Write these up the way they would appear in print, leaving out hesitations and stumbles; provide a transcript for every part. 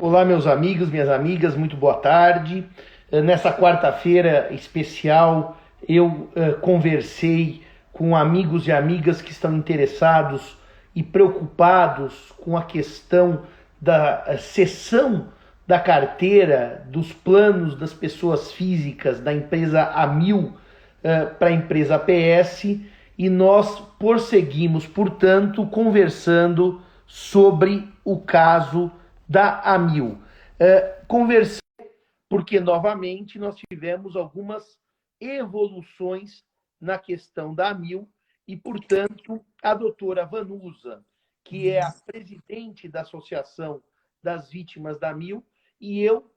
Olá, meus amigos, minhas amigas, muito boa tarde. Nessa quarta-feira especial, eu conversei com amigos e amigas que estão interessados e preocupados com a questão da cessão da carteira dos planos das pessoas físicas da empresa Amil para a empresa APS, e nós prosseguimos, portanto, conversando sobre o caso da Amil. Conversei porque, novamente, nós tivemos algumas evoluções na questão da Amil e, portanto, a doutora Vanusa, que é a presidente da Associação das Vítimas da Amil, e eu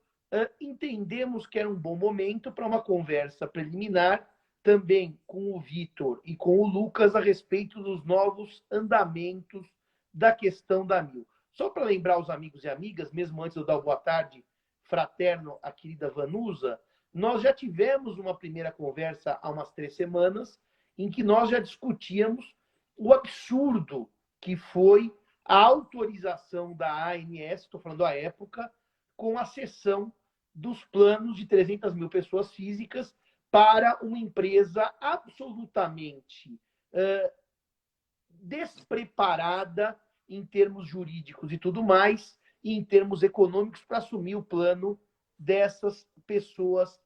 entendemos que era um bom momento para uma conversa preliminar também com o Vitor e com o Lucas a respeito dos novos andamentos da questão da Amil. Só para lembrar os amigos e amigas, mesmo antes de eu dar boa tarde fraterno à querida Vanusa, nós já tivemos uma primeira conversa há umas 3 semanas, em que nós já discutíamos o absurdo que foi a autorização da ANS, estou falando à época, com a cessão dos planos de 300 mil pessoas físicas para uma empresa absolutamente despreparada em termos jurídicos e tudo mais, e em termos econômicos, para assumir o plano dessas pessoas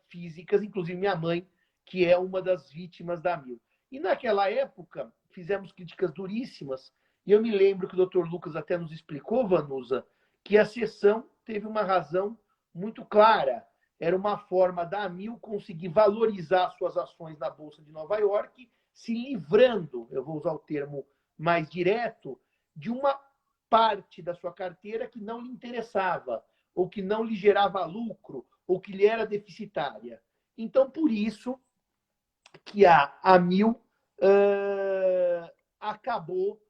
físicas, inclusive minha mãe, que é uma das vítimas da Amil. E naquela época, fizemos críticas duríssimas, e eu me lembro que o Dr. Lucas até nos explicou, Vanusa, que a cessão teve uma razão muito clara. Era uma forma da Amil conseguir valorizar suas ações na Bolsa de Nova York, se livrando, eu vou usar o termo mais direto, de uma parte da sua carteira que não lhe interessava, ou que não lhe gerava lucro, ou que lhe era deficitária. Então, por isso que a Amil acabou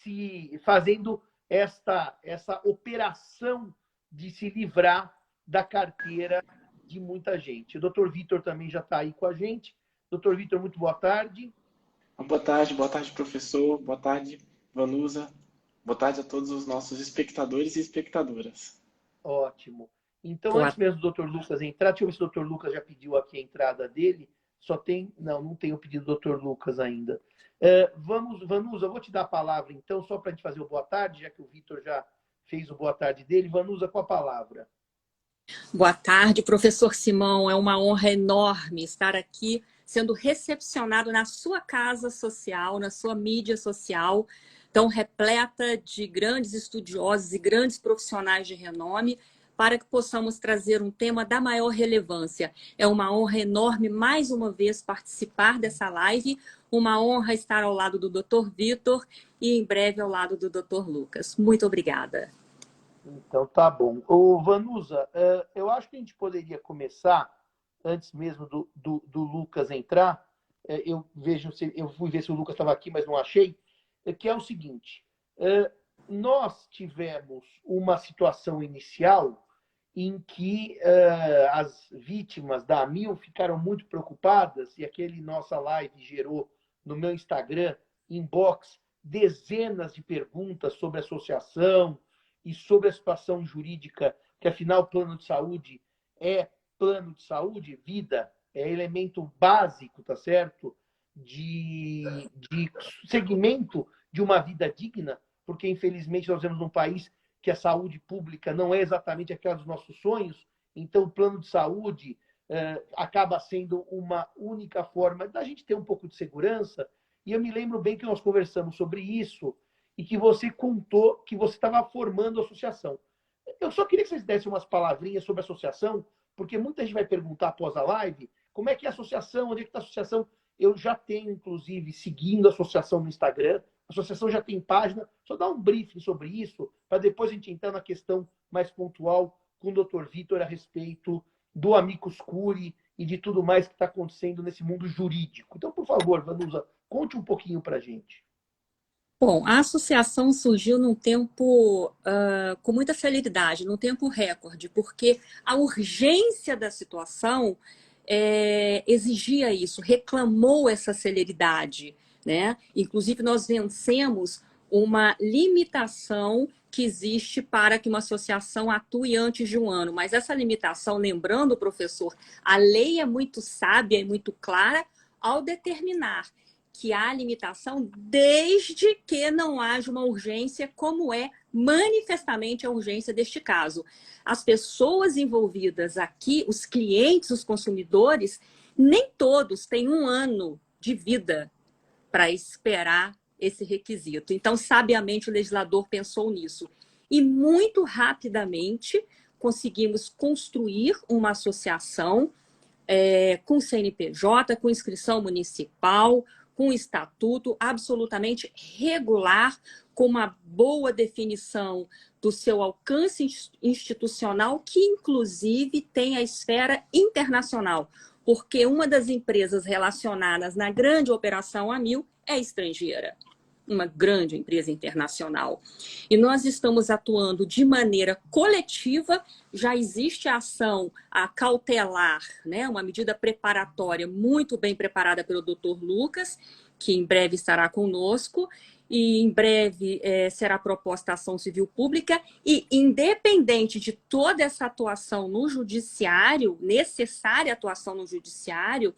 se fazendo essa operação de se livrar da carteira de muita gente. O Dr. Vitor também já está aí com a gente. Dr. Vitor, muito boa tarde. Boa tarde, professor. Boa tarde, Vanusa. Boa tarde a todos os nossos espectadores e espectadoras. Ótimo. Então, antes mesmo do Dr. Lucas entrar, deixa eu ver se o Dr. Lucas já pediu aqui a entrada dele. Só tem... Não tem o pedido do Dr. Lucas ainda. Vanusa, eu vou te dar a palavra, então, só para a gente fazer o boa tarde, já que o Vitor já fez o boa tarde dele. Vanusa, com a palavra. Boa tarde, professor Simão. É uma honra enorme estar aqui sendo recepcionado na sua casa social, na sua mídia social, tão repleta de grandes estudiosos e grandes profissionais de renome, para que possamos trazer um tema da maior relevância. É uma honra enorme, mais uma vez, participar dessa live, uma honra estar ao lado do Dr. Vitor e, em breve, ao lado do Dr. Lucas. Muito obrigada. Então, tá bom. Ô, Vanusa, eu acho que a gente poderia começar, antes mesmo do Lucas entrar, eu fui ver se o Lucas estava aqui, mas não achei, que é o seguinte, nós tivemos uma situação inicial em que as vítimas da Amil ficaram muito preocupadas, e aquele nossa live gerou no meu Instagram, inbox, dezenas de perguntas sobre associação e sobre a situação jurídica, que afinal plano de saúde é plano de saúde, vida, é elemento básico, tá certo? De segmento de uma vida digna, porque infelizmente nós vivemos num país que a saúde pública não é exatamente aquela dos nossos sonhos, então o plano de saúde acaba sendo uma única forma da gente ter um pouco de segurança. E eu me lembro bem que nós conversamos sobre isso e que você contou que você estava formando a associação. Eu só queria que vocês dessem umas palavrinhas sobre a associação, porque muita gente vai perguntar após a live como é que é a associação, onde é que está a associação. Eu já tenho, inclusive, seguindo a associação no Instagram. A associação já tem página. Só dá um briefing sobre isso, para depois a gente entrar na questão mais pontual com o Dr. Vitor a respeito do amicus curiae e de tudo mais que está acontecendo nesse mundo jurídico. Então, por favor, Vanusa, conte um pouquinho para a gente. Bom, a associação surgiu num tempo com muita celeridade, num tempo recorde, porque a urgência da situação exigia isso, reclamou essa celeridade, né? Inclusive, nós vencemos uma limitação que existe para que uma associação atue antes de um ano. Mas essa limitação, lembrando, professor, a lei é muito sábia e muito clara ao determinar que há limitação desde que não haja uma urgência, como é manifestamente a urgência deste caso. As pessoas envolvidas aqui, os clientes, os consumidores, nem todos têm um ano de vida para esperar esse requisito. Então, sabiamente, o legislador pensou nisso. E muito rapidamente conseguimos construir uma associação com CNPJ, com inscrição municipal, com estatuto absolutamente regular, com uma boa definição do seu alcance institucional, que inclusive tem a esfera internacional, porque uma das empresas relacionadas na grande operação AMIL é estrangeira, uma grande empresa internacional. E nós estamos atuando de maneira coletiva, já existe a ação a cautelar, né, uma medida preparatória muito bem preparada pelo Dr. Lucas, que em breve estará conosco, e em breve será proposta a ação civil pública, e independente de toda essa atuação no judiciário, necessária atuação no judiciário,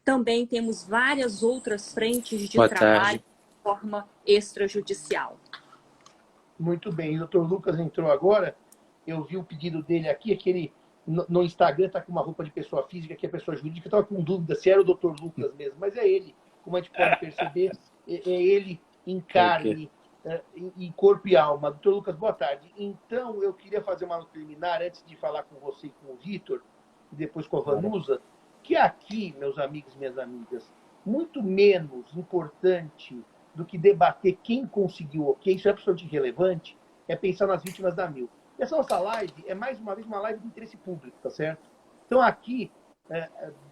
também temos várias outras frentes de trabalho de forma extrajudicial. Muito bem, o doutor Lucas entrou agora, eu vi o pedido dele aqui, aquele no Instagram está com uma roupa de pessoa física, que é pessoa jurídica, eu estava com dúvida se era o doutor Lucas mesmo, mas é ele, como a gente pode perceber, é ele em carne, em corpo e alma. Doutor Lucas, boa tarde. Então, eu queria fazer uma nota preliminar, antes de falar com você e com o Vitor, e depois com a Vanusa, que aqui, meus amigos e minhas amigas, muito menos importante do que debater quem conseguiu o quê, isso é absolutamente relevante, é pensar nas vítimas da AMIL. Essa nossa live é, mais uma vez, uma live de interesse público, tá certo? Então, aqui,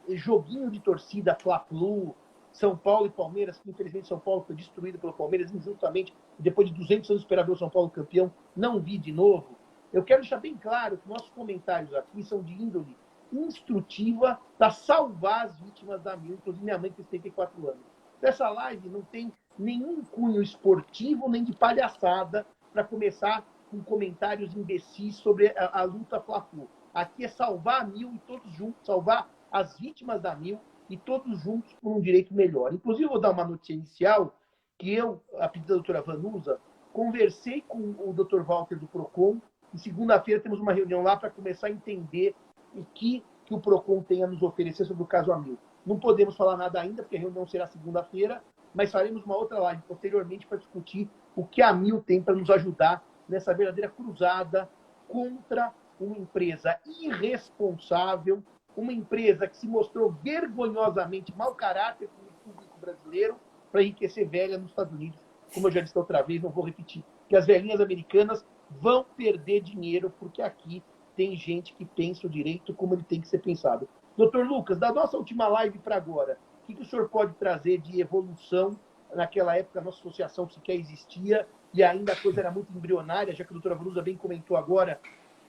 joguinho de torcida, Fla-Flu, São Paulo e Palmeiras, que infelizmente São Paulo foi destruído pelo Palmeiras injustamente, depois de 200 anos esperar ver o São Paulo campeão, não vi de novo. Eu quero deixar bem claro que nossos comentários aqui são de índole instrutiva para salvar as vítimas da AMIL, inclusive minha mãe, que tem 74 anos. Essa live não tem nenhum cunho esportivo nem de palhaçada para começar com comentários imbecis sobre a luta Fla-Flu. Aqui é salvar a AMIL e todos juntos, salvar as vítimas da AMIL e todos juntos por um direito melhor. Inclusive, eu vou dar uma notícia inicial, que eu, a pedido da doutora Vanusa, conversei com o doutor Walter do PROCON, e segunda-feira temos uma reunião lá para começar a entender o que o PROCON tem a nos oferecer sobre o caso AMIL. Não podemos falar nada ainda, porque a reunião será segunda-feira, mas faremos uma outra live posteriormente para discutir o que a AMIL tem para nos ajudar nessa verdadeira cruzada contra uma empresa irresponsável, uma empresa que se mostrou vergonhosamente mau caráter com o público brasileiro para enriquecer velha nos Estados Unidos. Como eu já disse outra vez, não vou repetir, que as velhinhas americanas vão perder dinheiro porque aqui tem gente que pensa o direito como ele tem que ser pensado. Doutor Lucas, da nossa última live para agora, o que o senhor pode trazer de evolução? Naquela época a nossa associação sequer existia e ainda a coisa era muito embrionária, já que a doutora Vanusa bem comentou agora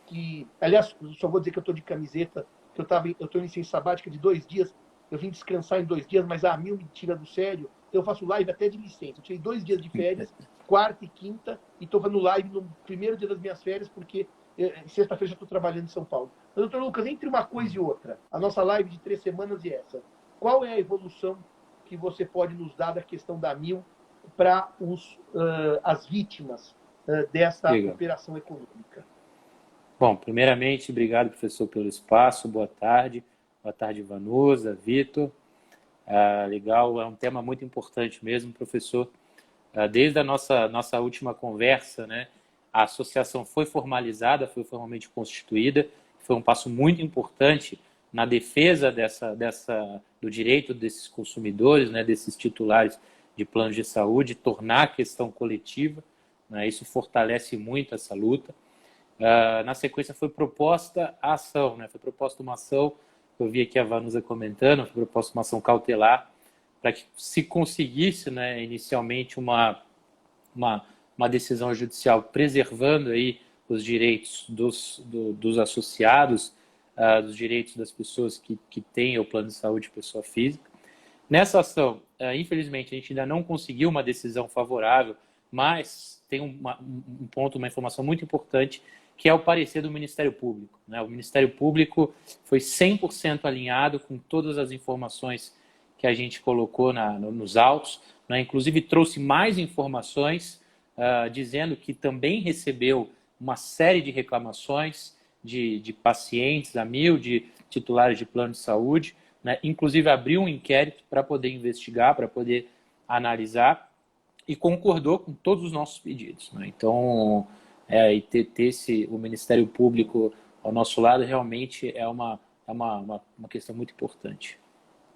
que, aliás, só vou dizer que eu estou de camiseta, que eu estou em licença sabática de 2 dias, eu vim descansar em 2 dias, mas a AMIL me tira do sério, eu faço live até de licença. Eu tirei 2 dias de férias, quarta e quinta, e estou fazendo live no primeiro dia das minhas férias, porque sexta-feira já estou trabalhando em São Paulo. Mas, doutor Lucas, entre uma coisa e outra, a nossa live de 3 semanas e essa, qual é a evolução que você pode nos dar da questão da AMIL para as vítimas dessa operação econômica? Bom, primeiramente, obrigado, professor, pelo espaço. Boa tarde. Boa tarde, Vanusa, Vitor. Legal, é um tema muito importante mesmo, professor. Desde a nossa última conversa, né, a associação foi formalizada, foi formalmente constituída. Foi um passo muito importante na defesa do direito desses consumidores, né, desses titulares de planos de saúde, tornar a questão coletiva, né, isso fortalece muito essa luta. Na sequência foi proposta a ação, né, foi proposta uma ação, eu vi aqui a Vanusa comentando, foi proposta uma ação cautelar para que se conseguisse, né, inicialmente uma decisão judicial preservando aí os direitos dos associados, dos direitos das pessoas que têm o plano de saúde de pessoa física. Nessa ação, infelizmente, a gente ainda não conseguiu uma decisão favorável mas tem um ponto, uma informação muito importante, que é o parecer do Ministério Público, né? O Ministério Público foi 100% alinhado com todas as informações que a gente colocou nos autos, né? Inclusive trouxe mais informações, dizendo que também recebeu uma série de reclamações de pacientes da Amil, de titulares de plano de saúde, né? Inclusive abriu um inquérito para poder investigar, para poder analisar, e concordou com todos os nossos pedidos, né? Então, e ter o Ministério Público ao nosso lado realmente é uma questão muito importante.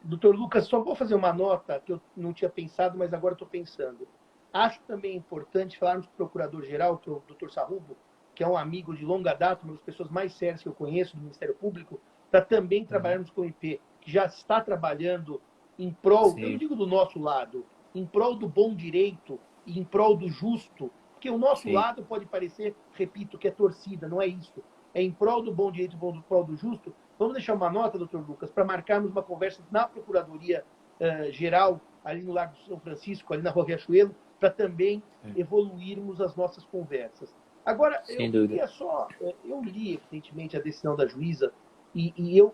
Doutor Lucas, só vou fazer uma nota que eu não tinha pensado, mas agora estou pensando. Acho também importante falarmos com o Procurador-Geral, que é o doutor Sarrubo, que é um amigo de longa data, uma das pessoas mais sérias que eu conheço do Ministério Público, para também trabalharmos com o IP, que já está trabalhando em prol, Sim. eu não digo do nosso lado, em prol do bom direito e em prol do justo, porque o nosso lado pode parecer, repito, que é torcida, não é isso. É em prol do bom direito e em prol do justo. Vamos deixar uma nota, doutor Lucas, para marcarmos uma conversa na Procuradoria-Geral, ali no Largo de São Francisco, ali na Rua Riachuelo, para também evoluirmos as nossas conversas. Agora, eu li, evidentemente, a decisão da juíza, e eu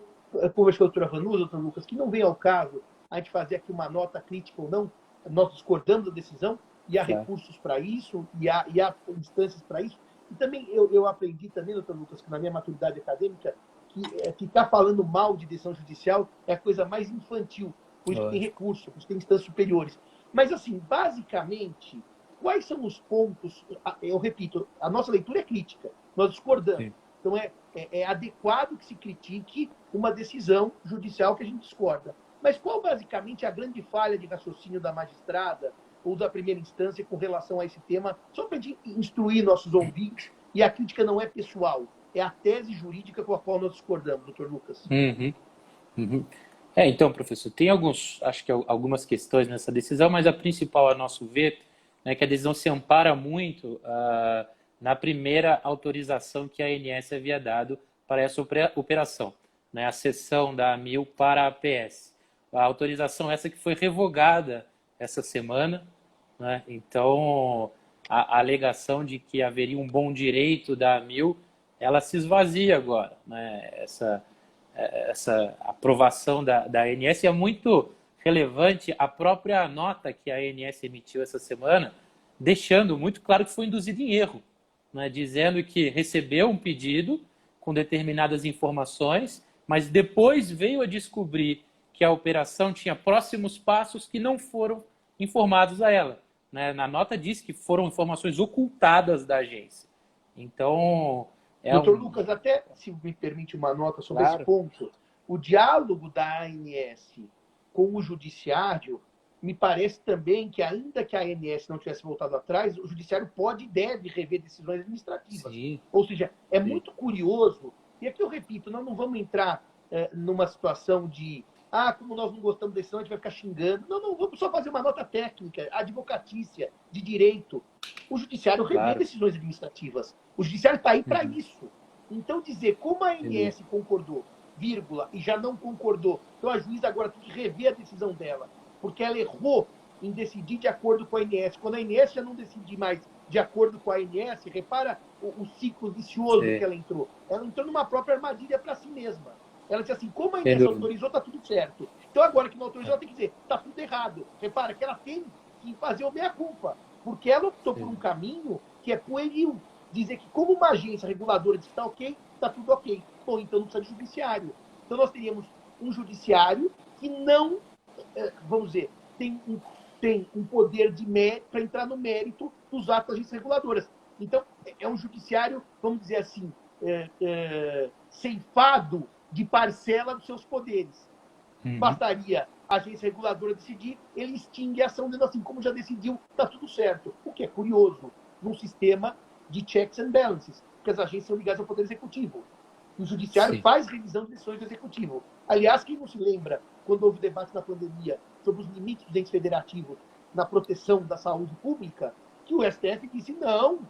conversei com a doutora Vanusa, doutor Lucas, que não vem ao caso a gente fazer aqui uma nota crítica ou não, nós discordamos da decisão, e há recursos para isso, e há instâncias para isso. E também eu aprendi também, doutor Lucas, que na minha maturidade acadêmica, que ficar falando mal de decisão judicial é a coisa mais infantil, por isso que tem recurso, por isso que tem instâncias superiores. Mas, assim, basicamente, quais são os pontos? Eu repito, a nossa leitura é crítica, nós discordamos. Sim. Então, é adequado que se critique uma decisão judicial que a gente discorda. Mas qual, basicamente, é a grande falha de raciocínio da magistrada ou da primeira instância com relação a esse tema? Só para a gente instruir nossos ouvintes, e a crítica não é pessoal, é a tese jurídica com a qual nós discordamos, doutor Lucas. Então, professor, tem acho que algumas questões nessa decisão, mas a principal, a nosso ver, é que a decisão se ampara muito na primeira autorização que a ANS havia dado para essa operação, né? A cessão da Amil para a APS. A autorização essa que foi revogada essa semana, né? Então, a alegação de que haveria um bom direito da Amil, ela se esvazia agora, né? Essa aprovação da ANS é muito relevante. A própria nota que a ANS emitiu essa semana, deixando muito claro que foi induzido em erro, né? Dizendo que recebeu um pedido com determinadas informações, mas depois veio a descobrir que a operação tinha próximos passos que não foram informados a ela, né? Na nota diz que foram informações ocultadas da agência. Então, doutor Lucas, até se me permite uma nota sobre esse ponto, o diálogo da ANS com o judiciário, me parece também que, ainda que a ANS não tivesse voltado atrás, o judiciário pode e deve rever decisões administrativas. Sim. Ou seja, é muito curioso, e aqui eu repito, nós não vamos entrar numa situação de como nós não gostamos da decisão, a gente vai ficar xingando. Não, vamos só fazer uma nota técnica, advocatícia, de direito. O judiciário revê decisões administrativas. O judiciário está aí para isso. Então, dizer como a ANS concordou, vírgula, e já não concordou, então a juíza agora tem que rever a decisão dela, porque ela errou em decidir de acordo com a ANS. Quando a ANS já não decide mais de acordo com a ANS, repara o ciclo vicioso que ela entrou. Ela entrou numa própria armadilha para si mesma. Ela disse assim, como a ANS autorizou, está tudo certo. Então, agora que não autorizou, ela tem que dizer, está tudo errado. Repara que ela tem que fazer o meia-culpa, porque ela optou por um caminho que é pueril. Dizer que, como uma agência reguladora diz que está ok, está tudo ok. Bom, então não precisa de judiciário. Então, nós teríamos um judiciário que não, vamos dizer, tem um poder de para entrar no mérito dos atos das agências reguladoras. Então, é um judiciário, vamos dizer assim, ceifado de parcela dos seus poderes. Bastaria a agência reguladora decidir, ele extingue a ação dizendo assim, como já decidiu, está tudo certo. O que é curioso, num sistema de checks and balances, porque as agências são ligadas ao Poder Executivo. O Judiciário faz revisão de decisões do Executivo. Aliás, quem não se lembra, quando houve debate na pandemia sobre os limites dos entes federativos na proteção da saúde pública, que o STF disse, não,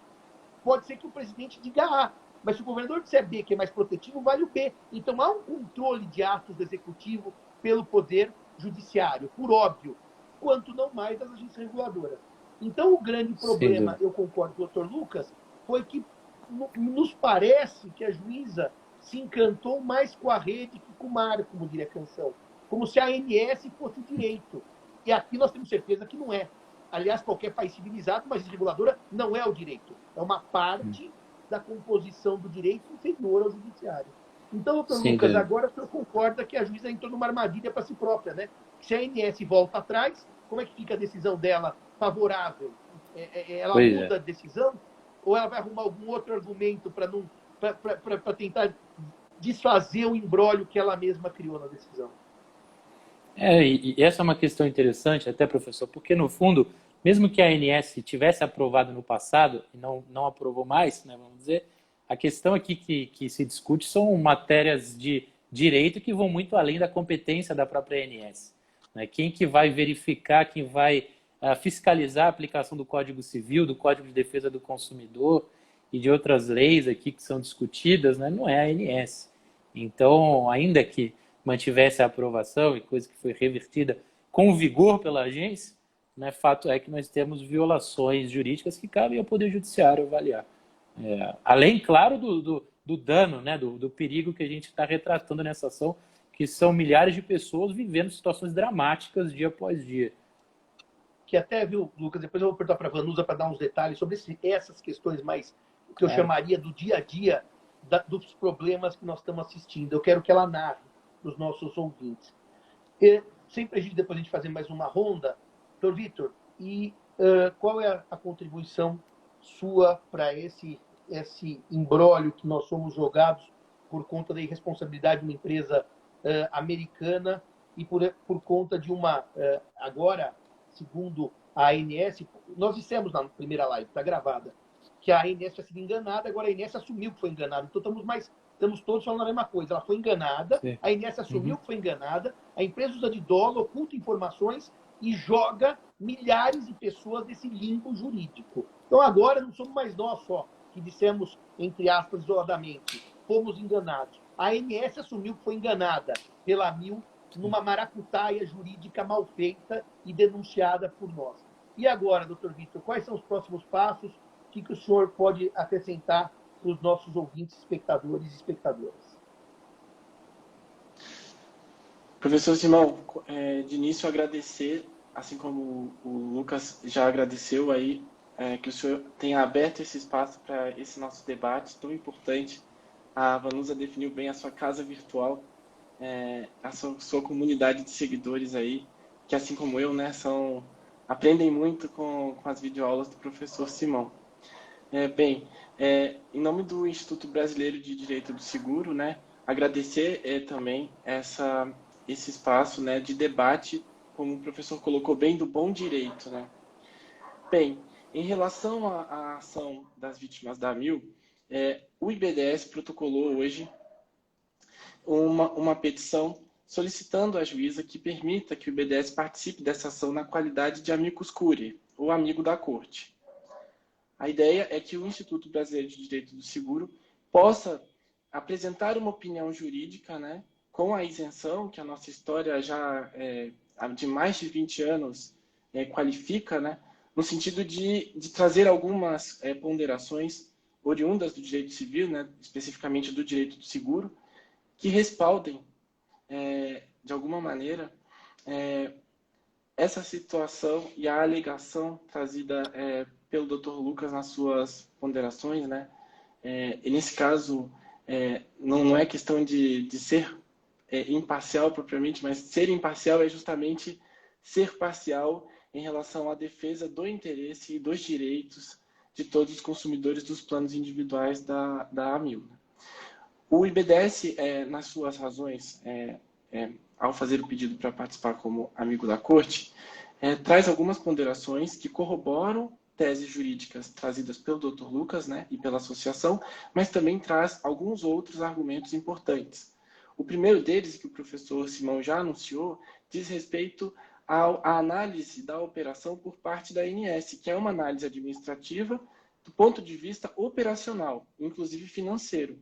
pode ser que o presidente diga A, mas se o governador disser B, que é mais protetivo, vale o B. Então, há um controle de atos do Executivo pelo Poder Judiciário, por óbvio, quanto não mais das agências reguladoras. Então, o grande problema, eu concordo com o Dr. Lucas, foi que nos parece que a juíza se encantou mais com a rede que com o mar, como diria a canção. Como se a ANS fosse direito. E aqui nós temos certeza que não é. Aliás, qualquer país civilizado, uma agência reguladora não é o direito. É uma parte da composição do direito inferior ao judiciário. Então, Dr. Lucas, agora o senhor concorda que a juíza entrou numa armadilha para si própria, né? Se a ANS volta atrás, como é que fica a decisão dela favorável? Ela muda a decisão? Ou ela vai arrumar algum outro argumento para tentar desfazer o imbróglio que ela mesma criou na decisão? E essa é uma questão interessante, até, professor, porque, no fundo, mesmo que a ANS tivesse aprovado no passado e não aprovou mais, né, vamos dizer, a questão aqui que se discute são matérias de direito que vão muito além da competência da própria ANS. Né? Quem que vai verificar, quem vai fiscalizar a aplicação do Código Civil, do Código de Defesa do Consumidor e de outras leis aqui que são discutidas, né, não é a ANS. Então, ainda que mantivesse a aprovação e coisa que foi revertida com vigor pela agência, né, fato é que nós temos violações jurídicas que cabem ao Poder Judiciário avaliar. Além, claro, do dano, né, do perigo que a gente está retratando nessa ação, que são milhares de pessoas vivendo situações dramáticas dia após dia. Que até, viu, Lucas, depois eu vou perguntar para a Vanusa para dar uns detalhes sobre essas questões mais, o que eu chamaria do dia a dia, dos problemas que nós estamos assistindo. Eu quero que ela narre para os nossos ouvintes. Sem prejuízo, depois a gente fazer mais uma ronda, Dr. Vitor, e qual é a contribuição sua para esse imbróglio que nós somos jogados por conta da irresponsabilidade de uma empresa americana e por conta de uma, agora, segundo a ANS, nós dissemos na primeira live, está gravada, que a ANS tinha sido enganada, agora a ANS assumiu que foi enganada. Então estamos todos falando a mesma coisa. Ela foi enganada, sim. A ANS assumiu que foi enganada, a empresa usa de dolo, oculta informações e joga milhares de pessoas desse limbo jurídico. Então agora não somos mais nós só que dissemos, entre aspas, isoladamente, fomos enganados. A ANS assumiu que foi enganada pela AMIL numa maracutaia jurídica mal feita e denunciada por nós. E agora, doutor Vitor, quais são os próximos passos? O que o senhor pode acrescentar para os nossos ouvintes, espectadores e espectadoras? Professor Simão, de início agradecer, assim como o Lucas já agradeceu aí, que o senhor tenha aberto esse espaço para esse nosso debate tão importante. A Vanusa definiu bem a sua casa virtual, a sua comunidade de seguidores aí, que assim como eu, né, aprendem muito com as videoaulas do professor Simão. Em nome do Instituto Brasileiro de Direito do Seguro, né, agradecer também esse espaço, né, de debate, como o professor colocou bem, do bom direito. Né? Bem, em relação à ação das vítimas da AMIL, o IBDS protocolou hoje uma petição solicitando à juíza que permita que o IBDS participe dessa ação na qualidade de amicus curiae, ou amigo da corte. A ideia é que o Instituto Brasileiro de Direito do Seguro possa apresentar uma opinião jurídica, né, com a isenção que a nossa história já de mais de 20 anos qualifica, né, no sentido de trazer algumas ponderações oriundas do direito civil, né, especificamente do direito do seguro, que respaldem, de alguma maneira, essa situação e a alegação trazida pelo Dr. Lucas nas suas ponderações, né? E nesse caso, não é questão de ser imparcial propriamente, mas ser imparcial é justamente ser parcial em relação à defesa do interesse e dos direitos de todos os consumidores dos planos individuais da AMIL. O IBDS, nas suas razões, ao fazer o pedido para participar como amigo da corte, traz algumas ponderações que corroboram teses jurídicas trazidas pelo Dr. Lucas, né, e pela associação, mas também traz alguns outros argumentos importantes. O primeiro deles, que o professor Simão já anunciou, diz respeito à análise da operação por parte da ANS, que é uma análise administrativa do ponto de vista operacional, inclusive financeiro.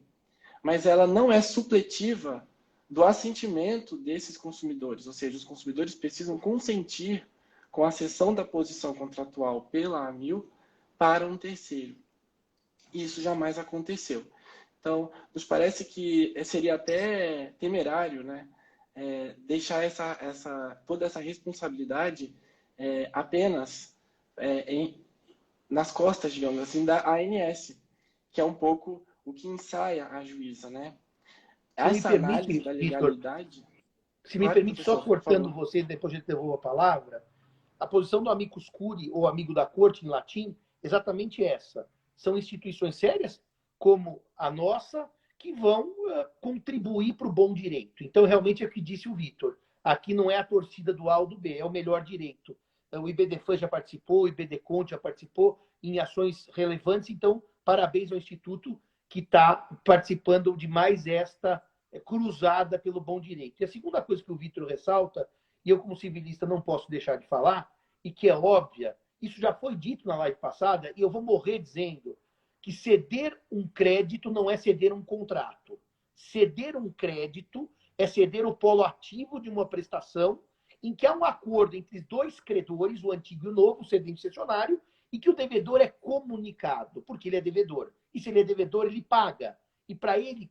Mas ela não é supletiva do assentimento desses consumidores, ou seja, os consumidores precisam consentir com a cessão da posição contratual pela AMIL para um terceiro. Isso jamais aconteceu. Então, nos parece que seria até temerário, né, deixar toda essa responsabilidade apenas nas costas, digamos assim, da ANS, que é um pouco o que ensaia a juíza, né? Essa análise da legalidade... Se me permite, só cortando você, depois eu devolvo a palavra, a posição do amicus curiae, ou amigo da corte em latim, exatamente essa. São instituições sérias, como a nossa, que vão contribuir para o bom direito. Então, realmente, é o que disse o Vitor. Aqui não é a torcida do A ou do B, é o melhor direito. O IBDFAN já participou, o IBDCONT já participou em ações relevantes. Então, parabéns ao Instituto que está participando de mais esta cruzada pelo bom direito. E a segunda coisa que o Vitor ressalta, e eu como civilista não posso deixar de falar, e que é óbvia, isso já foi dito na live passada, e eu vou morrer dizendo que ceder um crédito não é ceder um contrato. Ceder um crédito é ceder o polo ativo de uma prestação em que há um acordo entre dois credores, o antigo e o novo, o cedente e cessionário, e que o devedor é comunicado, porque ele é devedor. E se ele é devedor, ele paga. E para ele,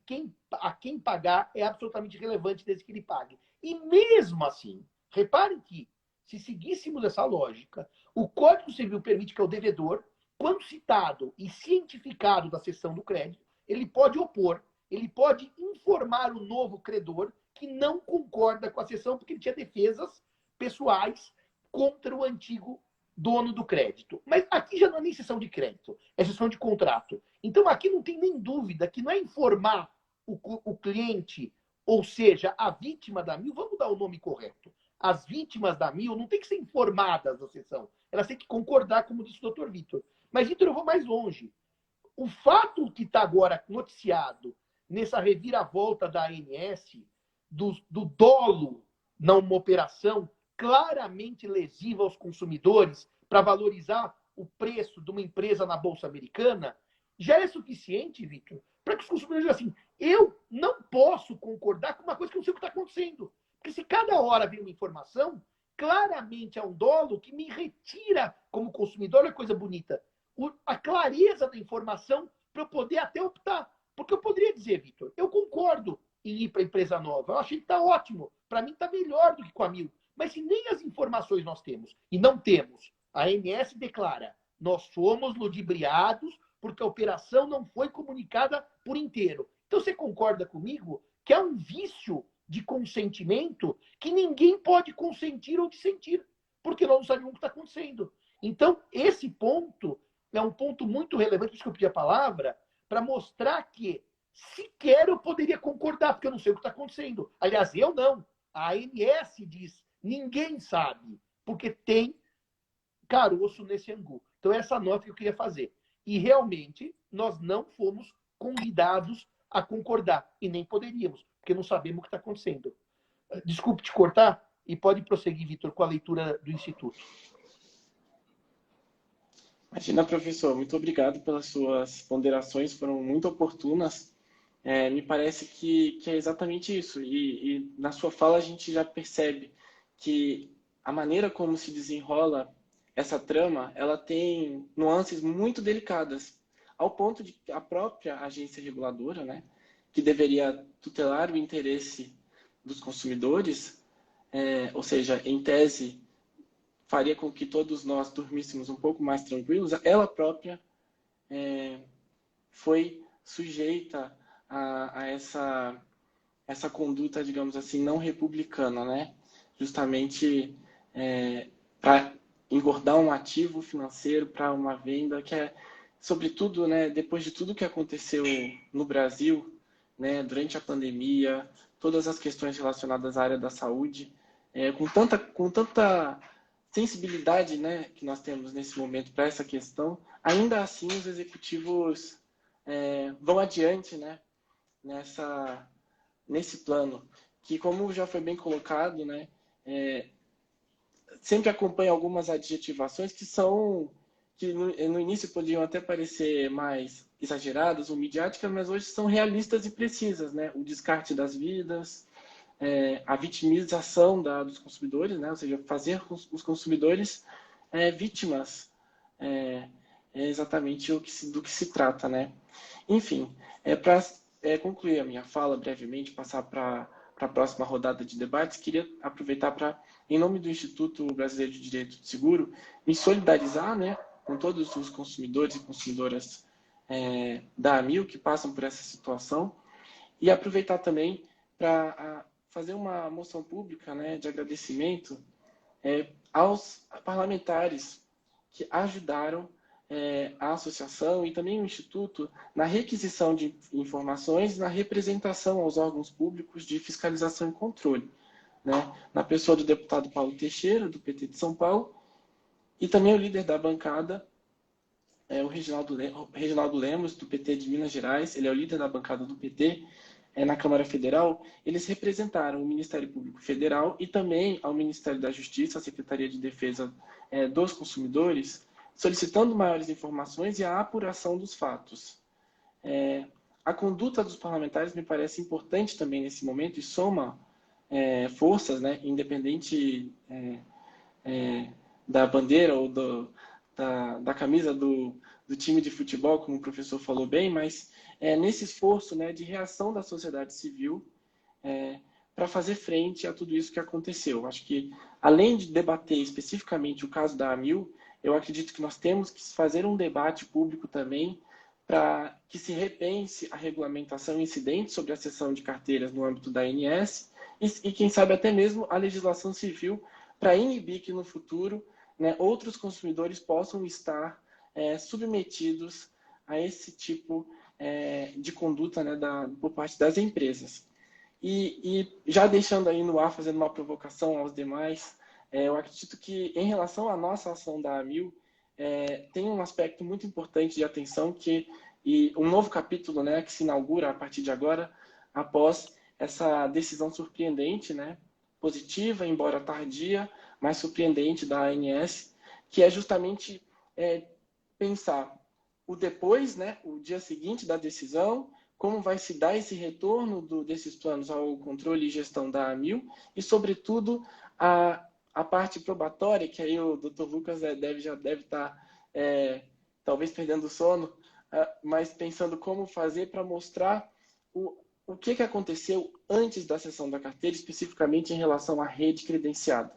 a quem pagar é absolutamente relevante desde que ele pague. E mesmo assim, reparem que, se seguíssemos essa lógica, o Código Civil permite que o devedor, quando citado e cientificado da cessão do crédito, ele pode opor, ele pode informar o novo credor que não concorda com a cessão porque ele tinha defesas pessoais contra o antigo dono do crédito. Mas aqui já não é nem cessão de crédito, é cessão de contrato. Então aqui não tem nem dúvida que não é informar o cliente, ou seja, a vítima da AMIL, vamos dar o nome correto. As vítimas da AMIL não têm que ser informadas da cessão. Elas têm que concordar, como disse o Dr. Vitor. Mas, Vitor, eu vou mais longe. O fato que está agora noticiado nessa reviravolta da ANS, do dolo numa operação claramente lesiva aos consumidores para valorizar o preço de uma empresa na Bolsa Americana, já é suficiente, Vitor, para que os consumidores digam assim, eu não posso concordar com uma coisa que eu não sei o que está acontecendo. Porque se cada hora vem uma informação, claramente é um dolo que me retira, como consumidor, olha que coisa bonita, a clareza da informação para eu poder até optar. Porque eu poderia dizer, Vitor, eu concordo em ir para a empresa nova. Eu achei que está ótimo. Para mim está melhor do que com a AMIL. Mas se nem as informações nós temos, e não temos, a ANS declara, nós fomos ludibriados porque a operação não foi comunicada por inteiro. Então você concorda comigo que é um vício de consentimento que ninguém pode consentir ou dissentir, porque nós não sabemos o que está acontecendo. Então, esse ponto é um ponto muito relevante, por isso que eu pedi a palavra, para mostrar que sequer eu poderia concordar, porque eu não sei o que está acontecendo. Aliás, eu não. A ANS diz, ninguém sabe, porque tem caroço nesse angu. Então, essa nota que eu queria fazer. E, realmente, nós não fomos convidados a concordar, e nem poderíamos, porque não sabemos o que está acontecendo. Desculpe te cortar, e pode prosseguir, Vitor, com a leitura do Instituto. Imagina, professor, muito obrigado pelas suas ponderações, foram muito oportunas. Me parece que é exatamente isso. E na sua fala a gente já percebe que a maneira como se desenrola essa trama, ela tem nuances muito delicadas, ao ponto de que a própria agência reguladora, né, que deveria tutelar o interesse dos consumidores, ou seja, em tese, faria com que todos nós dormíssemos um pouco mais tranquilos, ela própria foi sujeita a essa conduta, digamos assim, não republicana, né? Justamente para engordar um ativo financeiro para uma venda, que é, sobretudo, né, depois de tudo que aconteceu no Brasil, né, durante a pandemia, todas as questões relacionadas à área da saúde, com tanta sensibilidade, né, que nós temos nesse momento para essa questão, ainda assim os executivos vão adiante, né, nesse plano, que, como já foi bem colocado, né, sempre acompanha algumas adjetivações que no início podiam até parecer mais exageradas ou midiáticas, mas hoje são realistas e precisas, né? O descarte das vidas, a vitimização dos consumidores, né? Ou seja, fazer os consumidores vítimas. É exatamente do que se trata, né? Enfim, para concluir a minha fala brevemente, passar para a próxima rodada de debates, queria aproveitar para, em nome do Instituto Brasileiro de Direito do Seguro, me solidarizar, né, com todos os consumidores e consumidoras da AMIL que passam por essa situação e aproveitar também para fazer uma moção pública, né, de agradecimento aos parlamentares que ajudaram a associação e também o Instituto na requisição de informações, na representação aos órgãos públicos de fiscalização e controle, né? Na pessoa do deputado Paulo Teixeira, do PT de São Paulo, e também o líder da bancada, o Reginaldo Lemos, do PT de Minas Gerais. Ele é o líder da bancada do PT na Câmara Federal. Eles representaram o Ministério Público Federal e também ao Ministério da Justiça, a Secretaria de Defesa dos Consumidores, solicitando maiores informações e a apuração dos fatos. A conduta dos parlamentares me parece importante também nesse momento e soma forças, né, independente da bandeira ou da camisa do time de futebol, como o professor falou bem, mas nesse esforço, né, de reação da sociedade civil para fazer frente a tudo isso que aconteceu. Acho que, além de debater especificamente o caso da AMIL, eu acredito que nós temos que fazer um debate público também para que se repense a regulamentação incidente sobre a cessão de carteiras no âmbito da ANS e quem sabe, até mesmo a legislação civil para inibir que no futuro, né, outros consumidores possam estar submetidos a esse tipo de conduta, né, por parte das empresas. E já deixando aí no ar, fazendo uma provocação aos demais, eu acredito que, em relação à nossa ação da AMIL, tem um aspecto muito importante de atenção e um novo capítulo, né, que se inaugura a partir de agora, após essa decisão surpreendente, né, positiva, embora tardia, mas surpreendente da ANS, que é justamente pensar o depois, né, o dia seguinte da decisão, como vai se dar esse retorno desses planos ao controle e gestão da AMIL e, sobretudo, a parte probatória, que aí o Dr. Lucas já deve estar talvez perdendo o sono, mas pensando como fazer para mostrar o que aconteceu antes da cessão da carteira, especificamente em relação à rede credenciada.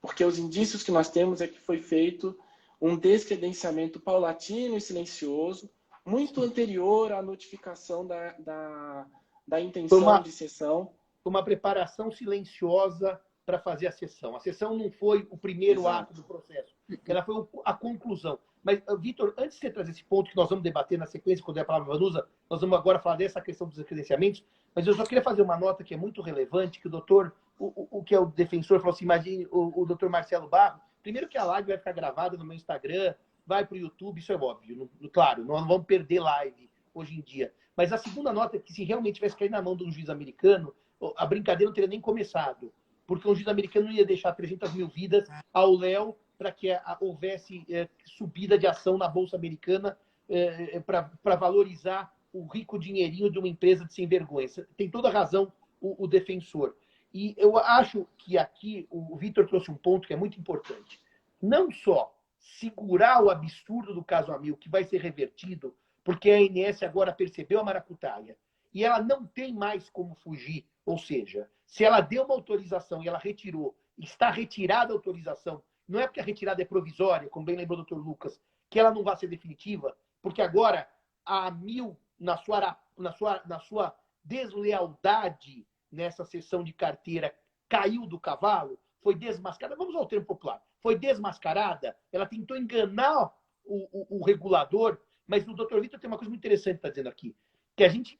Porque os indícios que nós temos é que foi feito um descredenciamento paulatino e silencioso, muito anterior à notificação da intenção de cessão. Uma preparação silenciosa para fazer a sessão. A sessão não foi o primeiro ato do processo, ela foi a conclusão. Mas, Vitor, antes de você trazer esse ponto que nós vamos debater na sequência, quando é a palavra Vanusa, nós vamos agora falar dessa questão dos credenciamentos, mas eu só queria fazer uma nota que é muito relevante, que o doutor, o que é o defensor, falou assim, imagine o doutor Marcelo Barro, primeiro que a live vai ficar gravada no meu Instagram, vai para o YouTube, isso é óbvio, claro, nós não vamos perder live hoje em dia. Mas a segunda nota é que se realmente tivesse caído na mão de um juiz americano, a brincadeira não teria nem começado, porque um juiz americano não ia deixar 300 mil vidas ao léu para que houvesse subida de ação na Bolsa Americana para valorizar o rico dinheirinho de uma empresa de sem vergonha. Tem toda a razão o defensor. E eu acho que aqui o Vitor trouxe um ponto que é muito importante. Não só segurar o absurdo do caso AMIL, que vai ser revertido, porque a ANS agora percebeu a maracutaia e ela não tem mais como fugir. Ou seja, se ela deu uma autorização e ela retirou, está retirada a autorização, não é porque a retirada é provisória, como bem lembrou o Dr. Lucas, que ela não vai ser definitiva, porque agora a AMIL, na sua deslealdade nessa cessão de carteira, caiu do cavalo, foi desmascarada, vamos ao termo popular, foi desmascarada, ela tentou enganar o regulador, mas o Dr. Vitor tem uma coisa muito interessante que está dizendo aqui, que a gente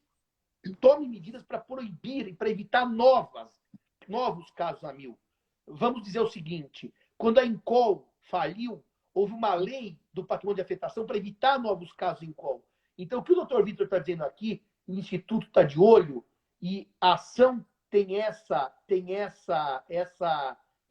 tome medidas para proibir e para evitar novos casos AMIL. Vamos dizer o seguinte, quando a Incol faliu, houve uma lei do patrimônio de afetação para evitar novos casos Incol. Então, o que o Dr. Vitor está dizendo aqui, o Instituto está de olho e a ação tem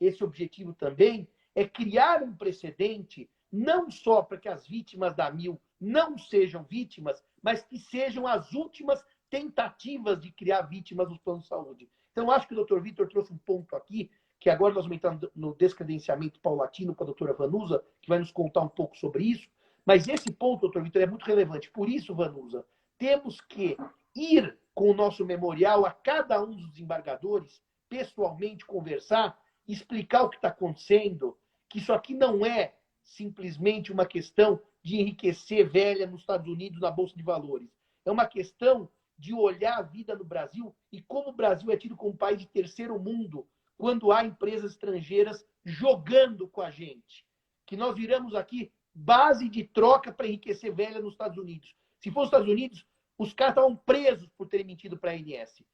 esse objetivo também, é criar um precedente, não só para que as vítimas da AMIL não sejam vítimas, mas que sejam as últimas tentativas de criar vítimas nos planos de saúde. Então, acho que o doutor Vitor trouxe um ponto aqui, que agora nós vamos entrar no descredenciamento paulatino com a doutora Vanusa, que vai nos contar um pouco sobre isso. Mas esse ponto, doutor Vitor, é muito relevante. Por isso, Vanusa, temos que ir com o nosso memorial a cada um dos desembargadores, pessoalmente conversar, explicar o que está acontecendo, que isso aqui não é simplesmente uma questão de enriquecer velha nos Estados Unidos na Bolsa de Valores. É uma questão de olhar a vida no Brasil e como o Brasil é tido como um país de terceiro mundo quando há empresas estrangeiras jogando com a gente. Que nós viramos aqui base de troca para enriquecer velha nos Estados Unidos. Se fosse os Estados Unidos, os caras estavam presos por terem mentido para a ANS.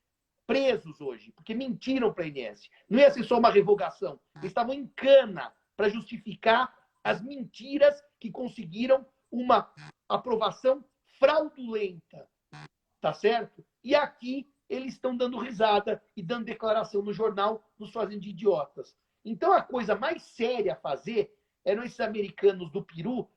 Presos hoje, porque mentiram para a ANS. Não ia ser só uma revogação. Eles estavam em cana para justificar as mentiras que conseguiram uma aprovação fraudulenta. Tá certo? E aqui eles estão dando risada e dando declaração no jornal, nos fazendo de idiotas. Então a coisa mais séria a fazer eram esses americanos do Peru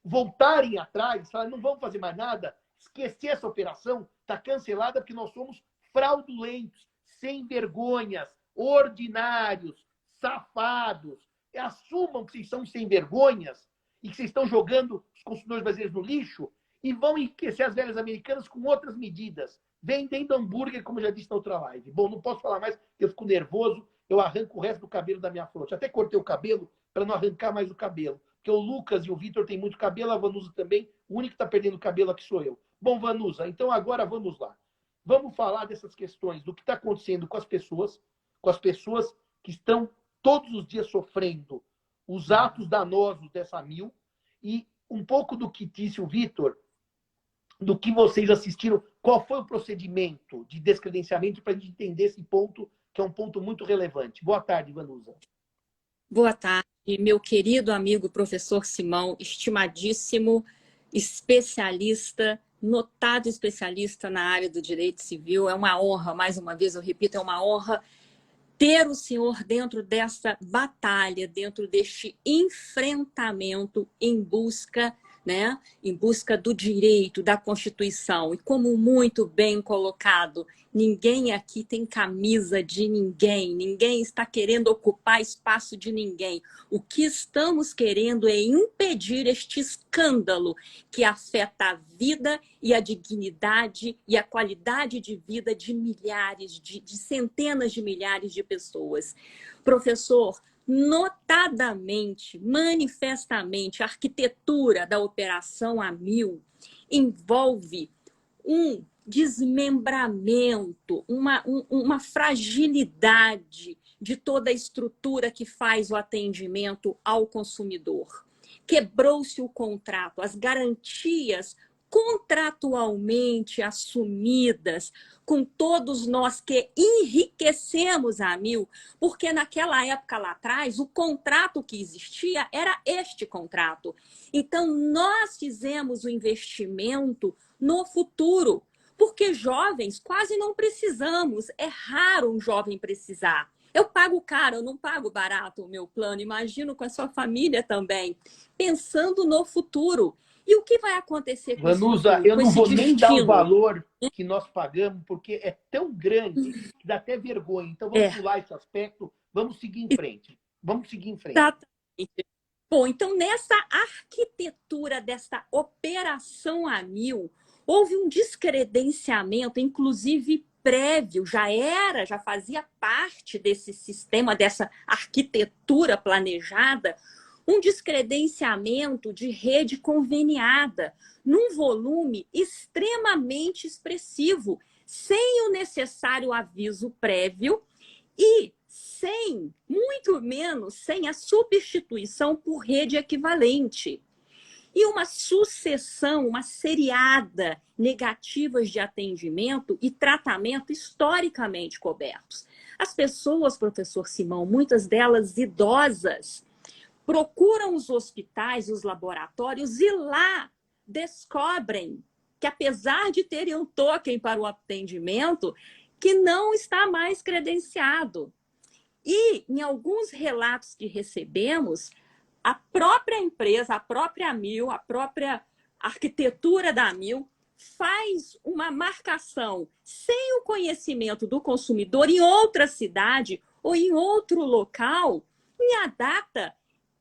voltarem atrás, falarem, não vamos fazer mais nada, esquecer essa operação, está cancelada porque nós somos fraudulentos, sem vergonhas, ordinários, safados. Assumam que vocês são sem vergonhas e que vocês estão jogando os consumidores brasileiros no lixo e vão enriquecer as velhas americanas com outras medidas, vendendo hambúrguer, como eu já disse na outra live. Bom, não posso falar mais, eu fico nervoso, eu arranco o resto do cabelo da minha fronte. Até cortei o cabelo para não arrancar mais o cabelo. Porque o Lucas e o Vitor têm muito cabelo, a Vanusa também. O único que está perdendo cabelo aqui sou eu. Bom, Vanusa, então agora vamos lá. Vamos falar dessas questões, do que está acontecendo com as pessoas que estão todos os dias sofrendo os atos danosos dessa AMIL e um pouco do que disse o Vitor, do que vocês assistiram, qual foi o procedimento de descredenciamento para a gente entender esse ponto, que é um ponto muito relevante. Boa tarde, Vanusa. Boa tarde, meu querido amigo professor Simão, estimadíssimo especialista, notado especialista na área do direito civil. É uma honra, mais uma vez eu repito, é uma honra ter o senhor dentro dessa batalha, dentro deste enfrentamento em busca, né, em busca do direito, da Constituição. E como muito bem colocado, ninguém aqui tem camisa de ninguém, ninguém está querendo ocupar espaço de ninguém. O que estamos querendo é impedir este escândalo que afeta a vida e a dignidade e a qualidade de vida de milhares, de centenas de milhares de pessoas. Professor, notadamente, manifestamente, a arquitetura da Operação AMIL envolve um desmembramento, uma fragilidade de toda a estrutura que faz o atendimento ao consumidor. Quebrou-se o contrato, as garantias contratualmente assumidas com todos nós que enriquecemos a AMIL, porque naquela época lá atrás, o contrato que existia era este contrato. Então, nós fizemos o investimento no futuro, porque jovens quase não precisamos, é raro um jovem precisar. Eu pago caro, eu não pago barato o meu plano, imagino com a sua família também, pensando no futuro. E o que vai acontecer com Vanusa, esse eu não vou nem dar o destino? valor que nós pagamos, porque é tão grande que dá até vergonha. Então vamos pular esse aspecto, vamos seguir em frente. Vamos seguir em frente. Exatamente. Bom, então nessa arquitetura dessa Operação AMIL, houve um descredenciamento, inclusive prévio, já fazia parte desse sistema, dessa arquitetura planejada, um descredenciamento de rede conveniada, num volume extremamente expressivo, sem o necessário aviso prévio e muito menos, sem a substituição por rede equivalente. E uma sucessão, uma seriada negativas de atendimento e tratamento historicamente cobertos. As pessoas, professor Simão, muitas delas idosas, procuram os hospitais, os laboratórios e lá descobrem que, apesar de terem um token para o atendimento, que não está mais credenciado. E, em alguns relatos que recebemos, a própria empresa, a própria AMIL, a própria arquitetura da AMIL faz uma marcação sem o conhecimento do consumidor em outra cidade ou em outro local, e a data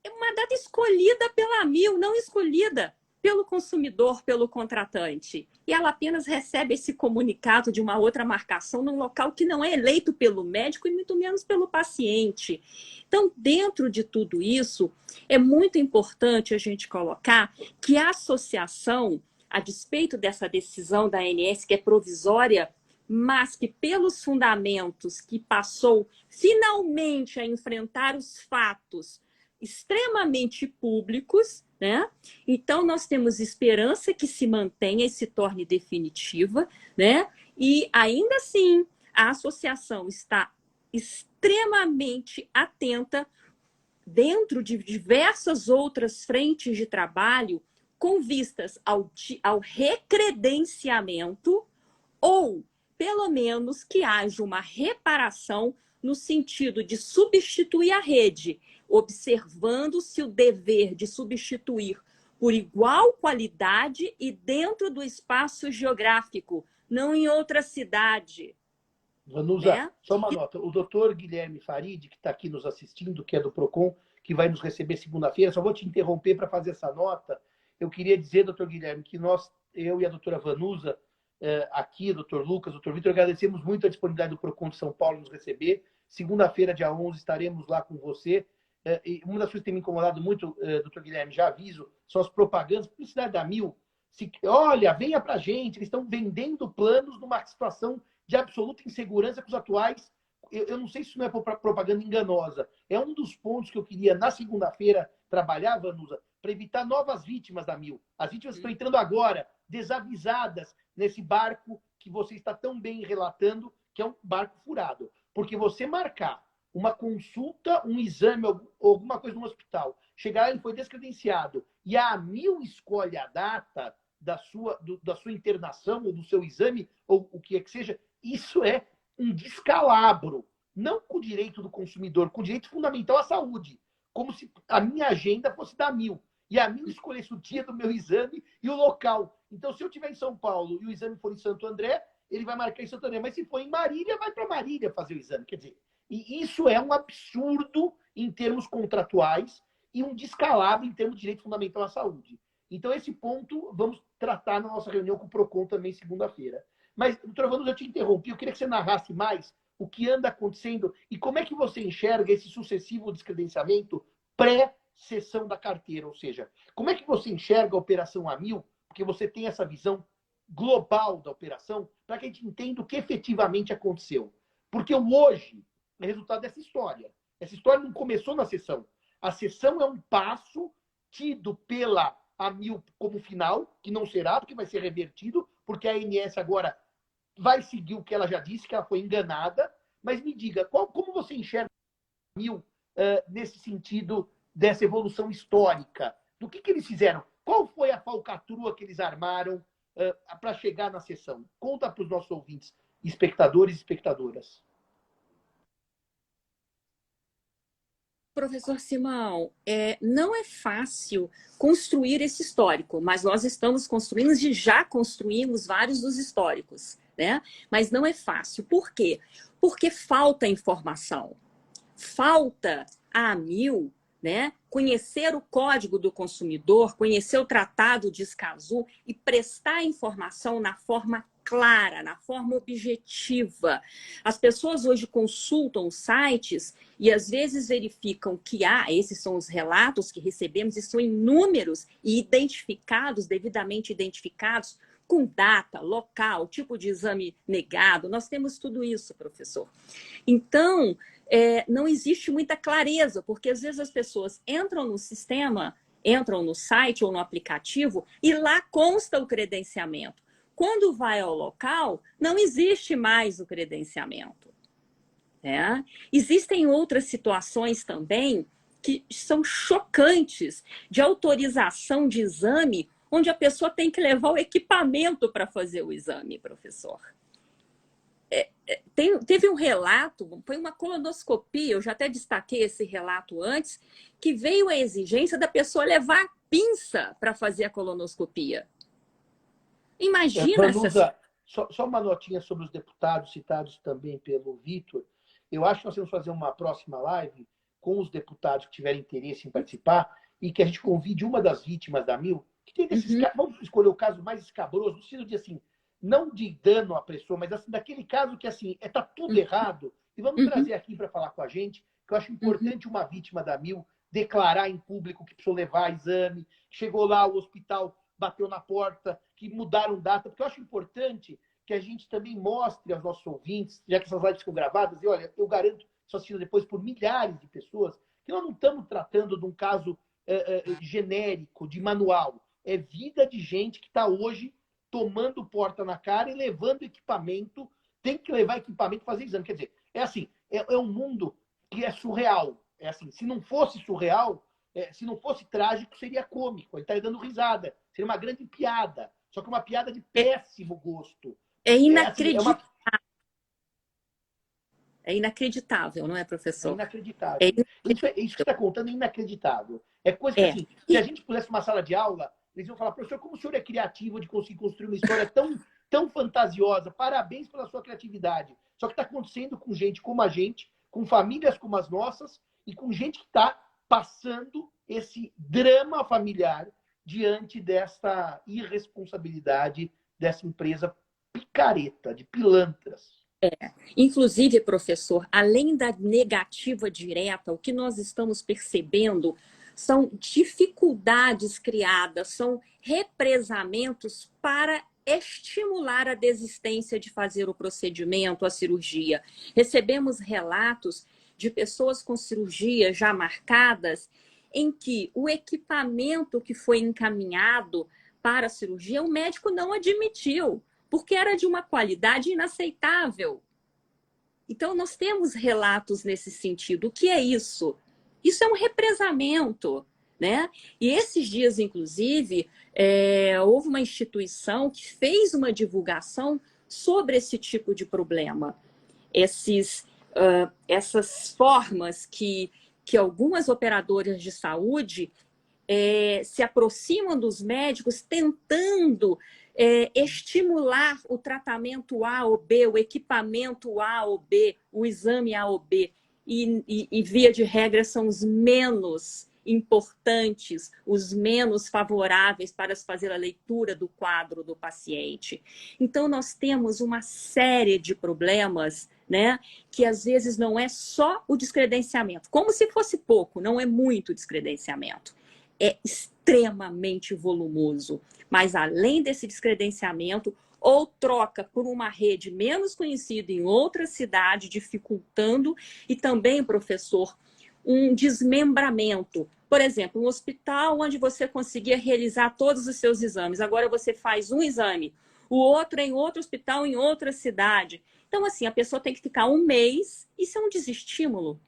é uma data escolhida pela AMIL, não escolhida pelo consumidor, pelo contratante. E ela apenas recebe esse comunicado de uma outra marcação num local que não é eleito pelo médico e muito menos pelo paciente. Então, dentro de tudo isso, é muito importante a gente colocar que a associação, a despeito dessa decisão da ANS, que é provisória, mas que pelos fundamentos que passou finalmente a enfrentar os fatos extremamente públicos, né? Então, nós temos esperança que se mantenha e se torne definitiva, né? E, ainda assim, a associação está extremamente atenta dentro de diversas outras frentes de trabalho com vistas ao recredenciamento ou, pelo menos, que haja uma reparação no sentido de substituir a rede, observando-se o dever de substituir por igual qualidade e dentro do espaço geográfico, não em outra cidade. Vanusa, né? Só uma nota. O doutor Guilherme Farid, que está aqui nos assistindo, que é do PROCON, que vai nos receber segunda-feira, só vou te interromper para fazer essa nota. Eu queria dizer, doutor Guilherme, que eu e a doutora Vanusa, aqui, o doutor Lucas, o doutor Vitor, agradecemos muito a disponibilidade do PROCON de São Paulo nos receber. Segunda-feira, dia 11, estaremos lá com você. E uma das coisas que tem me incomodado muito, doutor Guilherme, já aviso, são as propagandas, publicidade da AMIL. Olha, venha para a gente, eles estão vendendo planos numa situação de absoluta insegurança com os atuais. Eu não sei se isso não é propaganda enganosa. É um dos pontos que eu queria, na segunda-feira, trabalhar, Vanusa, para evitar novas vítimas da AMIL. As vítimas estão entrando agora, desavisadas, nesse barco que você está tão bem relatando, que é um barco furado. Porque você marcar uma consulta, um exame, alguma coisa no hospital, chegar, ele foi descredenciado, e a AMIL escolhe a data da sua internação, ou do seu exame, ou o que é que seja, isso é um descalabro. Não com o direito do consumidor, com o direito fundamental à saúde. Como se a minha agenda fosse da AMIL. E a AMIL escolhesse o dia do meu exame e o local. Então, se eu estiver em São Paulo e o exame for em Santo André, ele vai marcar em Santo André. Mas se for em Marília, vai para Marília fazer o exame. Quer dizer, e isso é um absurdo em termos contratuais e um descalabro em termos de direito fundamental à saúde. Então, esse ponto vamos tratar na nossa reunião com o PROCON também segunda-feira. Mas, doutora Vanusa, eu te interrompi. Eu queria que você narrasse mais o que anda acontecendo e como é que você enxerga esse sucessivo descredenciamento pré-cessão da carteira. Ou seja, como é que você enxerga a Operação AMIL, porque você tem essa visão global da operação, para que a gente entenda o que efetivamente aconteceu. Porque o hoje é resultado dessa história. Essa história não começou na sessão. A sessão é um passo tido pela AMIL como final, que não será, porque vai ser revertido, porque a ANS agora vai seguir o que ela já disse, que ela foi enganada. Mas me diga, como você enxerga a AMIL nesse sentido dessa evolução histórica? Do que eles fizeram? Qual foi a falcatrua que eles armaram para chegar na sessão? Conta para os nossos ouvintes, espectadores e espectadoras. Professor Simão, não é fácil construir esse histórico, mas nós estamos construindo e já construímos vários dos históricos, né? Mas não é fácil. Por quê? Porque falta informação. Falta a AMIL, né, conhecer o Código do Consumidor, conhecer o Tratado de Escazú e prestar informação na forma clara, na forma objetiva. As pessoas hoje consultam sites e às vezes verificam que esses são os relatos que recebemos e são inúmeros e identificados, devidamente identificados, com data, local, tipo de exame negado. Nós temos tudo isso, professor. Então, não existe muita clareza, porque às vezes as pessoas entram no sistema, entram no site ou no aplicativo e lá consta o credenciamento. Quando vai ao local, não existe mais o credenciamento. Né? Existem outras situações também que são chocantes de autorização de exame, onde a pessoa tem que levar o equipamento para fazer o exame, professor. Teve um relato, foi uma colonoscopia, eu já até destaquei esse relato antes, que veio a exigência da pessoa levar a pinça para fazer a colonoscopia. Imagina essa Vanusa, só uma notinha sobre os deputados citados também pelo Vitor. Eu acho que nós vamos fazer uma próxima live com os deputados que tiverem interesse em participar e que a gente convide uma das vítimas da Mil, que tem desses vamos escolher o caso mais escabroso, no sentido de assim, não de dano à pessoa, mas assim, daquele caso que assim, tá tudo errado, e vamos trazer aqui para falar com a gente, que eu acho importante uma vítima da Mil declarar em público que precisou levar exame, chegou lá, o hospital bateu na porta, que mudaram data, porque eu acho importante que a gente também mostre aos nossos ouvintes, já que essas lives ficam gravadas, e olha, eu garanto, só assistindo depois por milhares de pessoas, que nós não estamos tratando de um caso genérico, de manual. É vida de gente que está hoje tomando porta na cara e levando equipamento, tem que levar equipamento para fazer exame. Quer dizer, é assim, é um mundo que é surreal. É assim, se não fosse surreal, se não fosse trágico, seria cômico. Ele está dando risada. Seria uma grande piada. Só que uma piada de péssimo gosto. É inacreditável. É inacreditável, não é, É professor? inacreditável. Isso que você está contando é inacreditável. É coisa que, assim, se a gente pudesse uma sala de aula, eles iam falar, professor, como o senhor é criativo de conseguir construir uma história tão fantasiosa. Parabéns pela sua criatividade. Só que está acontecendo com gente como a gente, com famílias como as nossas, e com gente que está passando esse drama familiar diante dessa irresponsabilidade dessa empresa picareta, de pilantras. Inclusive, professor, além da negativa direta, o que nós estamos percebendo são dificuldades criadas, são represamentos para estimular a desistência de fazer o procedimento, a cirurgia. Recebemos relatos de pessoas com cirurgia já marcadas, em que o equipamento que foi encaminhado para a cirurgia, o médico não admitiu, porque era de uma qualidade inaceitável. Então, nós temos relatos nesse sentido. O que é isso? Isso é um represamento, né? E esses dias, inclusive, houve uma instituição que fez uma divulgação sobre esse tipo de problema. Essas formas que algumas operadoras de saúde se aproximam dos médicos tentando estimular o tratamento A ou B, o equipamento A ou B, o exame A ou B. E via de regra, são os menos importantes, os menos favoráveis para se fazer a leitura do quadro do paciente. Então, nós temos uma série de problemas, né, que às vezes não é só o descredenciamento, como se fosse pouco, não é muito descredenciamento. É extremamente volumoso. Mas, além desse descredenciamento, ou troca por uma rede menos conhecida em outra cidade, dificultando, e também, professor, um desmembramento. Por exemplo, um hospital onde você conseguia realizar todos os seus exames, agora você faz um exame, o outro é em outro hospital, em outra cidade. Então, assim, a pessoa tem que ficar um mês, isso é um desestímulo.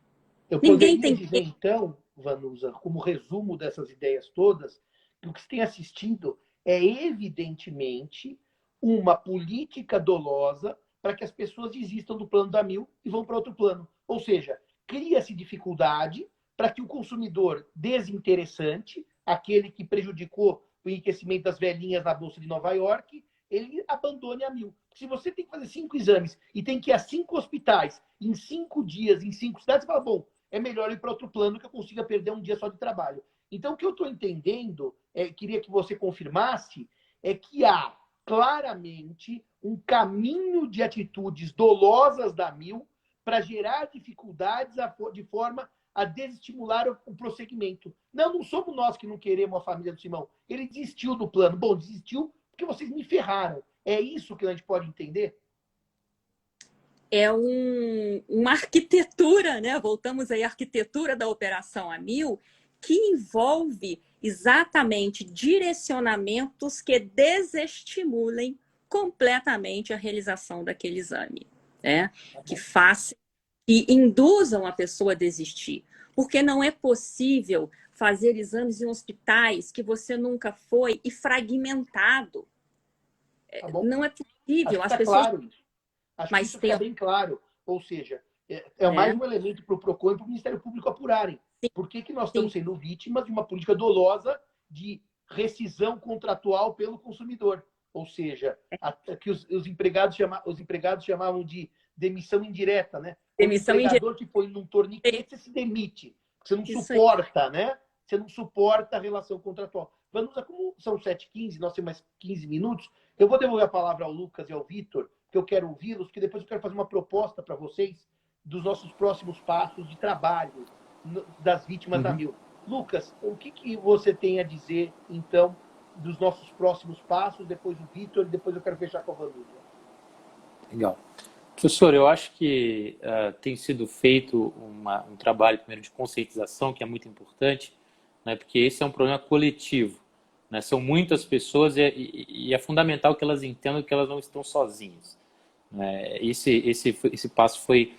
Eu poderia dizer, então, Vanusa, como resumo dessas ideias todas, que o que se tem assistido é, evidentemente, uma política dolosa para que as pessoas desistam do plano da Mil e vão para outro plano. Ou seja, cria-se dificuldade para que o consumidor desinteressante, aquele que prejudicou o enriquecimento das velhinhas na Bolsa de Nova York, ele abandone a Mil. Se você tem que fazer 5 exames e tem que ir a 5 hospitais em 5 dias, em 5 cidades, você fala, bom, é melhor ir para outro plano que eu consiga perder um dia só de trabalho. Então, o que eu estou entendendo, queria que você confirmasse, é que há claramente um caminho de atitudes dolosas da Mil para gerar dificuldades de forma a desestimular o prosseguimento. Não somos nós que não queremos a família do Simão. Ele desistiu do plano. Bom, desistiu porque vocês me ferraram. É isso que a gente pode entender? É uma arquitetura, né? Voltamos aí à arquitetura da Operação A1000, que envolve exatamente direcionamentos que desestimulem completamente a realização daquele exame, né? Que induzam a pessoa a desistir. Porque não é possível fazer exames em hospitais que você nunca foi e fragmentado. Tá bom? Não é possível. As pessoas... claro. Acho que isso fica bem claro. Ou seja, mais um elemento para o PROCON e para o Ministério Público apurarem. Sim. Por que nós estamos sendo vítimas de uma política dolosa de rescisão contratual pelo consumidor? ou seja, que os empregados chamavam de demissão indireta, né? Demissão o empregador te põe num torniquete, você se demite. Você não suporta, né? Você não suporta a relação contratual. Vanusa, como são 7h15, nós temos mais 15 minutos, eu vou devolver a palavra ao Lucas e ao Vitor, que eu quero ouvi-los, porque depois eu quero fazer uma proposta para vocês dos nossos próximos passos de trabalho das vítimas da Mil. Lucas, o que você tem a dizer, então, dos nossos próximos passos, depois o Vitor, e depois eu quero fechar com a Vanusa. Legal. Professor, eu acho que tem sido feito um trabalho, primeiro, de conscientização, que é muito importante, né, porque esse é um problema coletivo. Né, são muitas pessoas e é fundamental que elas entendam que elas não estão sozinhas. Né, esse passo foi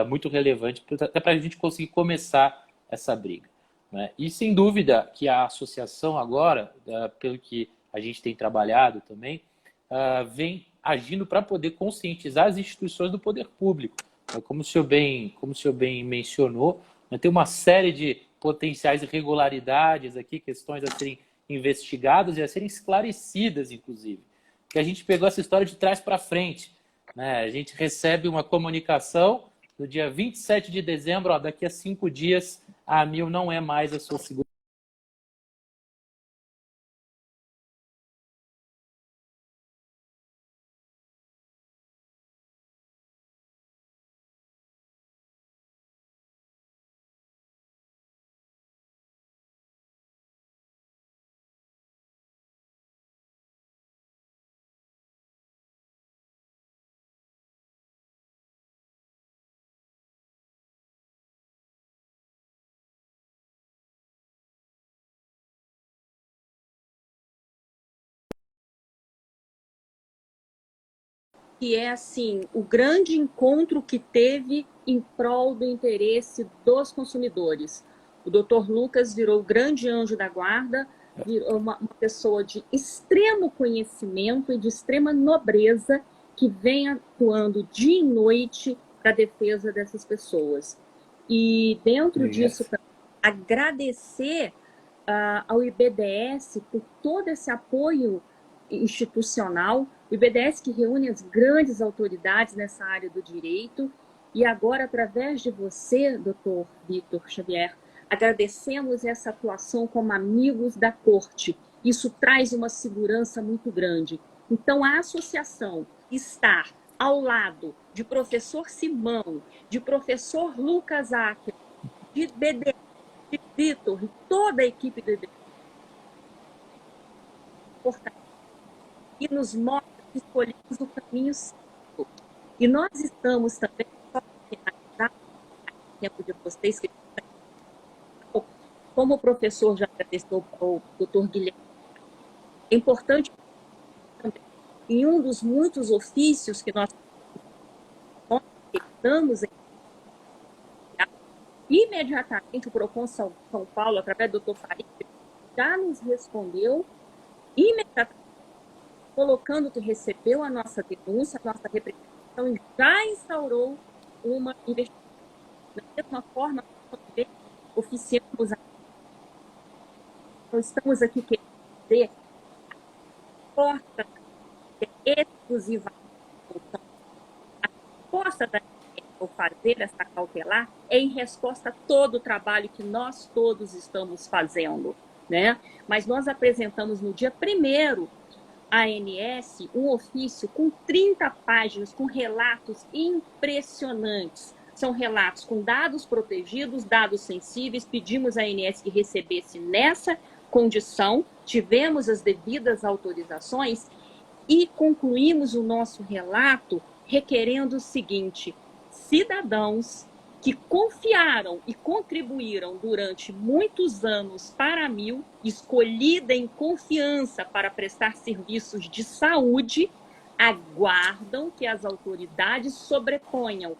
muito relevante até para a gente conseguir começar essa briga. Né, e, sem dúvida, que a associação agora, pelo que a gente tem trabalhado também, vem agindo para poder conscientizar as instituições do poder público. Como o senhor bem mencionou, né, tem uma série de potenciais irregularidades aqui, questões a serem investigadas e a serem esclarecidas, inclusive. Porque a gente pegou essa história de trás para frente. Né? A gente recebe uma comunicação no dia 27 de dezembro, daqui a 5 dias, a Amil não é mais a sua segurança. Que é assim, o grande encontro que teve em prol do interesse dos consumidores. O Dr. Lucas virou o grande anjo da guarda, virou uma pessoa de extremo conhecimento e de extrema nobreza que vem atuando dia e noite para a defesa dessas pessoas. E dentro disso, agradecer ao IBDS por todo esse apoio institucional, o IBDS que reúne as grandes autoridades nessa área do direito, e agora, através de você, doutor Vitor Xavier, agradecemos essa atuação como amigos da corte. Isso traz uma segurança muito grande. Então, a associação estar ao lado de professor Simão, de professor Lucas Acker, de IBDS, de Vitor e toda a equipe do IBDS, e nos mostra que escolhemos o caminho certo. E nós estamos também, só para finalizar, o tempo de vocês, que, como o professor já agradeceu ao doutor Guilherme, é importante também, em um dos muitos ofícios que nós estamos imediatamente o Procon São Paulo, através do doutor Farid, já nos respondeu imediatamente, colocando que recebeu a nossa denúncia, a nossa representação e já instaurou uma investigação. Da mesma forma, nós oficiamos então, estamos aqui querendo dizer a porta exclusiva a resposta da ou fazer essa cautelar é em resposta a todo o trabalho que nós todos estamos fazendo, né? Mas nós apresentamos no dia 1º à ANS um ofício com 30 páginas, com relatos impressionantes. São relatos com dados protegidos, dados sensíveis. Pedimos à ANS que recebesse nessa condição, tivemos as devidas autorizações e concluímos o nosso relato requerendo o seguinte: cidadãos que confiaram e contribuíram durante muitos anos para a Mil, escolhida em confiança para prestar serviços de saúde, aguardam que as autoridades sobreponham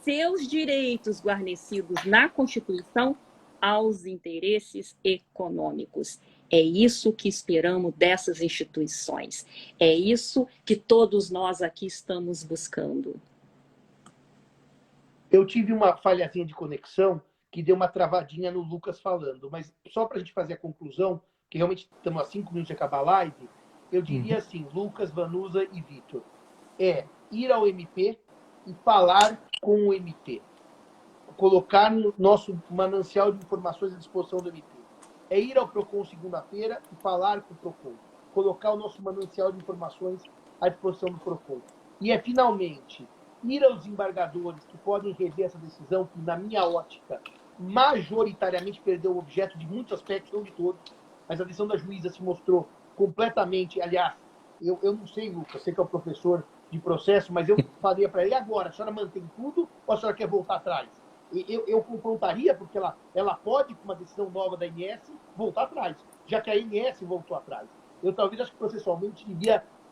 seus direitos guarnecidos na Constituição aos interesses econômicos. É isso que esperamos dessas instituições. É isso que todos nós aqui estamos buscando. Eu tive uma falhazinha de conexão que deu uma travadinha no Lucas falando, mas só para a gente fazer a conclusão, que realmente estamos a 5 minutos de acabar a live, eu diria assim, Lucas, Vanusa e Vitor, é ir ao MP e falar com o MP. Colocar no nosso manancial de informações à disposição do MP. É ir ao PROCON segunda-feira e falar com o PROCON. Colocar o nosso manancial de informações à disposição do PROCON. E é, finalmente, ir aos embargadores que podem rever essa decisão, que, na minha ótica, majoritariamente perdeu o objeto de muitos aspectos, não de todos, mas a decisão da juíza se mostrou completamente... Aliás, eu não sei, Lucas, sei que é o professor de processo, mas eu falei para ele agora, a senhora mantém tudo ou a senhora quer voltar atrás? Eu confrontaria, porque ela pode, com uma decisão nova da ANS, voltar atrás, já que a ANS voltou atrás. Eu talvez, acho que processualmente,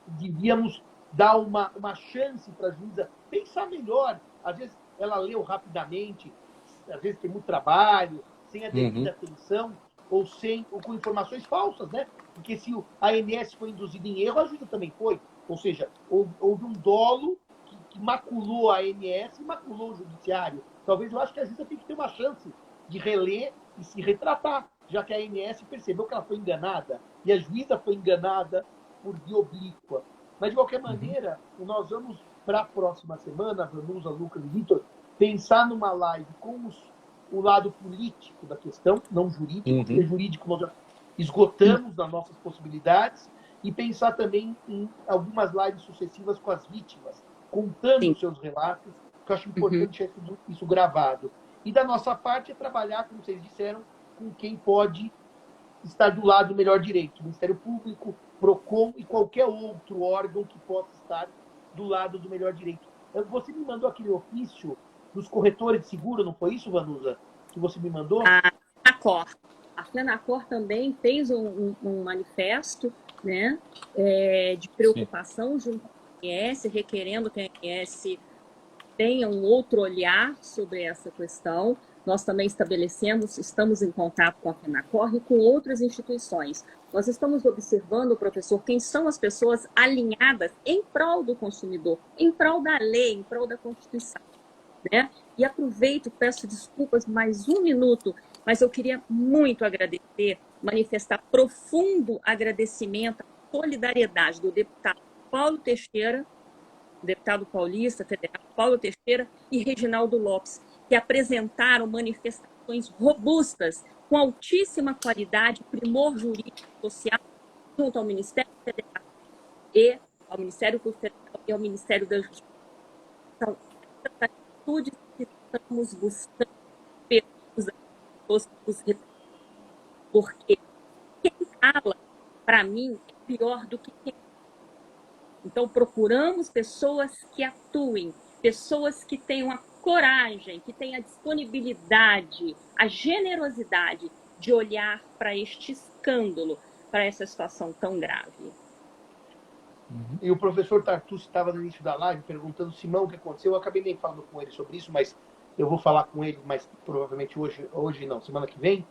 devíamos dar uma chance para a juíza pensar melhor. Às vezes ela leu rapidamente, às vezes tem muito trabalho, sem a devida atenção, ou com informações falsas, né? Porque se a ANS foi induzida em erro, a juíza também foi. Ou seja, houve um dolo que maculou a ANS e maculou o judiciário. Talvez eu acho que a juíza tem que ter uma chance de reler e se retratar, já que a ANS percebeu que ela foi enganada e a juíza foi enganada por via oblíqua. Mas, de qualquer maneira, nós vamos, para a próxima semana, Vanusa, Lucas e Vitor, pensar numa live com o lado político da questão, não jurídico, porque jurídico nós já esgotamos das nossas possibilidades, e pensar também em algumas lives sucessivas com as vítimas, contando os seus relatos, que eu acho importante isso gravado. E da nossa parte é trabalhar, como vocês disseram, com quem pode estar do lado do melhor direito. Ministério Público, PROCON e qualquer outro órgão que possa estar do lado do melhor direito. Você me mandou aquele ofício dos corretores de seguro, não foi isso, Vanusa? Que você me mandou? A FENACOR também fez um manifesto, né, de preocupação junto à ANS, requerendo que a ANS tenha um outro olhar sobre essa questão. Nós também estamos em contato com a FENACOR e com outras instituições. Nós estamos observando, professor, quem são as pessoas alinhadas em prol do consumidor, em prol da lei, em prol da Constituição, né? E aproveito, peço desculpas, mais um minuto, mas eu queria muito agradecer, manifestar profundo agradecimento, solidariedade do deputado Paulo Teixeira, deputado paulista federal Paulo Teixeira e Reginaldo Lopes, que apresentaram manifestações robustas, com altíssima qualidade, primor jurídico e social, junto ao Ministério Federal e ao Ministério Público Federal e ao Ministério da Justiça. São essas atitudes que estamos buscando porque quem fala, para mim, é pior do que quem. Então, procuramos pessoas que atuem, pessoas que tenham a coragem, que tenham a disponibilidade, a generosidade de olhar para este escândalo, para essa situação tão grave. E o professor Tartucci estava no início da live perguntando, Simão, o que aconteceu? Eu acabei nem falando com ele sobre isso, mas eu vou falar com ele, mas provavelmente hoje não, semana que vem.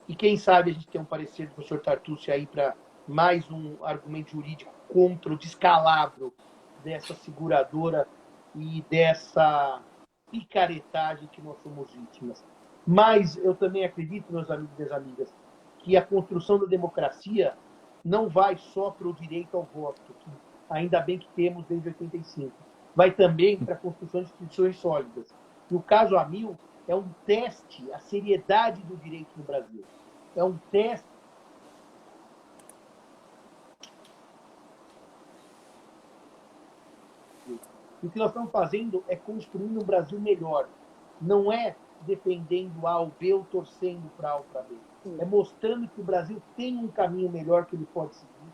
E quem sabe a gente tem um parecer do professor Tartucci aí para mais um argumento jurídico contra o descalabro dessa seguradora e dessa picaretagem que nós somos vítimas. Mas eu também acredito, meus amigos e minhas amigas, que a construção da democracia não vai só para o direito ao voto, que ainda bem que temos desde 85, vai também para a construção de instituições sólidas. E o caso Amil é um teste à seriedade do direito no Brasil. É um teste. E o que nós estamos fazendo é construir um Brasil melhor. Não é defendendo A ou B ou torcendo para A ou para B. É mostrando que o Brasil tem um caminho melhor que ele pode seguir.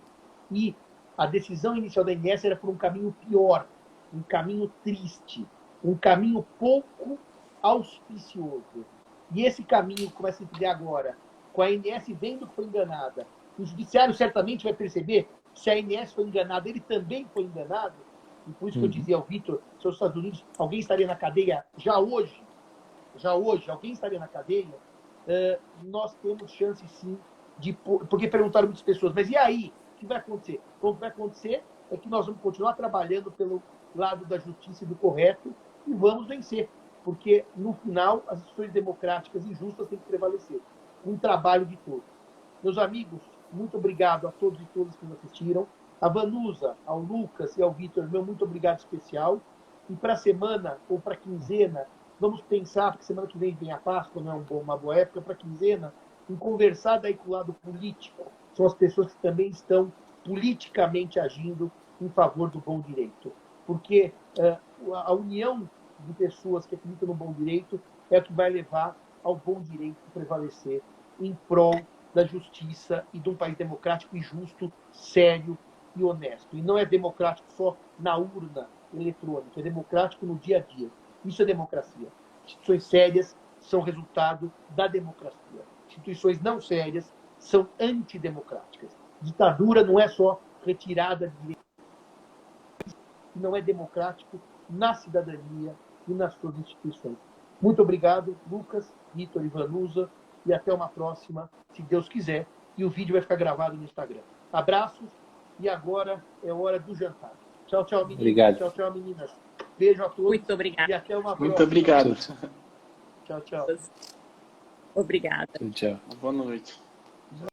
E a decisão inicial da ANS era por um caminho pior, um caminho triste, um caminho pouco auspicioso. E esse caminho começa a se trilhar agora, com a ANS vendo que foi enganada. O judiciário certamente vai perceber que se a ANS foi enganada, ele também foi enganado. E por isso que eu dizia ao Vitor, se os Estados Unidos, alguém estaria na cadeia já hoje, alguém estaria na cadeia, nós temos chance sim de... Porque perguntaram muitas pessoas, mas e aí? O que vai acontecer? O que vai acontecer é que nós vamos continuar trabalhando pelo lado da justiça e do correto e vamos vencer. Porque, no final, as instituições democráticas e justas têm que prevalecer. Um trabalho de todos. Meus amigos, muito obrigado a todos e todas que nos assistiram. A Vanusa, ao Lucas e ao Vitor, meu muito obrigado especial. E para a semana, ou para a quinzena, vamos pensar, porque semana que vem a Páscoa, não é uma boa época, para a quinzena, em conversar daí com o lado político. São as pessoas que também estão politicamente agindo em favor do bom direito. Porque a união de pessoas que acreditam no bom direito é o que vai levar ao bom direito prevalecer em prol da justiça e de um país democrático e justo, sério e honesto. E não é democrático só na urna eletrônica, é democrático no dia a dia. Isso é democracia. Instituições sérias são resultado da democracia. Instituições não sérias são antidemocráticas. Ditadura não é só retirada de direitos, não é democrático na cidadania e nas suas instituições. Muito obrigado, Lucas, Vitor e Vanusa, e até uma próxima, se Deus quiser. E o vídeo vai ficar gravado no Instagram. Abraços, e agora é hora do jantar. Tchau, tchau, meninas. Obrigado. Tchau, tchau, meninas. Beijo a todos. Muito obrigada. E até uma próxima. Muito obrigado. Tchau, tchau. Obrigada. Tchau. Boa noite.